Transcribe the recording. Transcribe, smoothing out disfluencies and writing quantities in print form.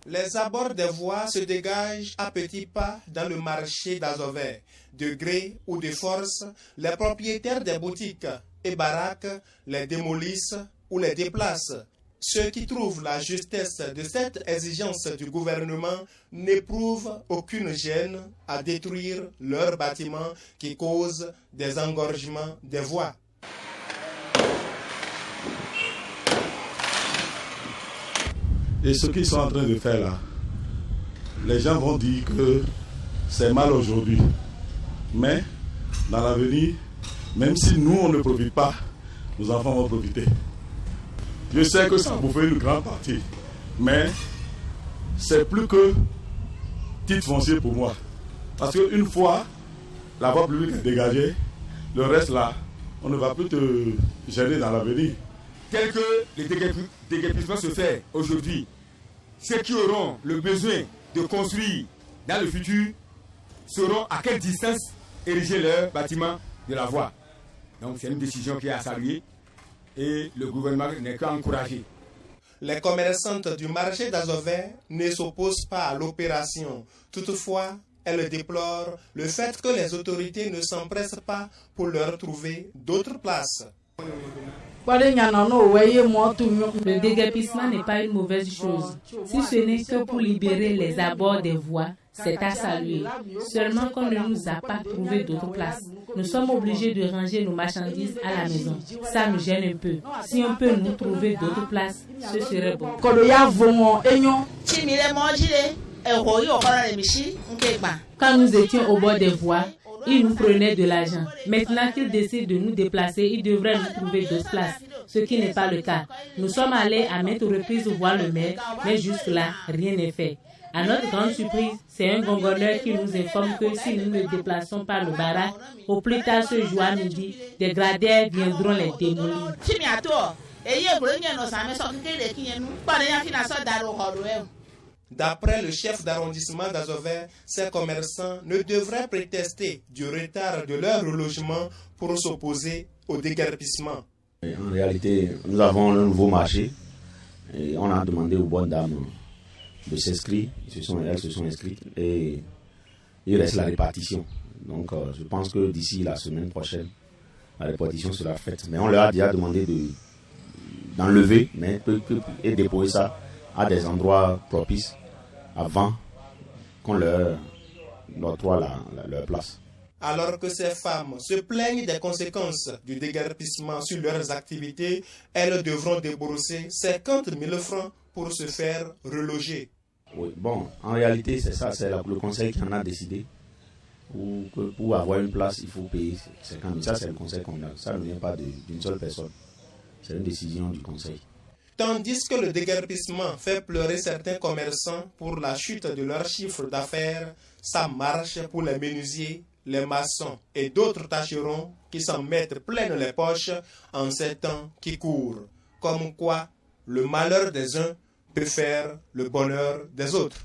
Les abords des voies se dégagent à petits pas dans le marché d'Azover. De gré ou de force, les propriétaires des boutiques et baraques les démolissent ou les déplacent. Ceux qui trouvent la justesse de cette exigence du gouvernement n'éprouvent aucune gêne à détruire leurs bâtiments qui causent des engorgements des voies. Et ce qu'ils sont en train de faire là, les gens vont dire que c'est mal aujourd'hui. Mais dans l'avenir, même si nous on ne profite pas, nos enfants vont profiter. Je sais que ça a bouffé une grande partie, mais c'est plus que titre foncier pour moi. Parce qu'une fois la voie publique est dégagée, le reste là, on ne va plus te gêner dans l'avenir. Tel que le déguerpissement se fait aujourd'hui, ceux qui auront le besoin de construire dans le futur sauront à quelle distance ériger leur bâtiment de la voie. Donc c'est une décision qui est à saluer et le gouvernement n'est qu'à encourager. Les commerçantes du marché d'Azover ne s'opposent pas à l'opération. Toutefois, elles déplorent le fait que les autorités ne s'empressent pas pour leur trouver d'autres places. Le déguerpissement n'est pas une mauvaise chose. Si ce n'est que pour libérer les abords des voies, c'est à saluer. Seulement qu'on ne nous a pas trouvé d'autres places. Nous sommes obligés de ranger nos marchandises à la maison. Ça nous gêne un peu. Si on peut nous trouver d'autres places, ce serait bon. Quand nous étions au bord des voies, ils nous prenaient de l'argent. Maintenant qu'ils décident de nous déplacer, ils devraient nous trouver d'autres places, ce qui n'est pas le cas. Nous sommes allés à maintes reprises voir le maire, mais jusque-là, rien n'est fait. À notre grande surprise, c'est un gongonneur qui nous informe que si nous ne déplaçons pas nos baraques, au plus tard ce jour à midi, des gradaires viendront les démolir. D'après le chef d'arrondissement d'Azover, ces commerçants ne devraient prétester du retard de leur relogement pour s'opposer au déguerpissement. En réalité, nous avons un nouveau marché et on a demandé aux bonnes dames de s'inscrire. Elles se sont inscrites et il reste la répartition. Donc je pense que d'ici la semaine prochaine, la répartition sera faite. Mais on leur a déjà demandé d'enlever et déposer ça à des endroits propices avant qu'on leur octroie leur place. Alors que ces femmes se plaignent des conséquences du déguerpissement sur leurs activités, elles devront débourser 50 000 francs pour se faire reloger. Oui, bon, en réalité, c'est ça, c'est le conseil qui en a décidé. Pour avoir une place, il faut payer 50 000. Ça, c'est le conseil qu'on a. Ça ne vient pas d'une seule personne. C'est une décision du conseil. Tandis que le déguerpissement fait pleurer certains commerçants pour la chute de leur chiffre d'affaires, ça marche pour les menuisiers, les maçons et d'autres tâcherons qui s'en mettent pleines les poches en ces temps qui courent. Comme quoi, le malheur des uns peut faire le bonheur des autres.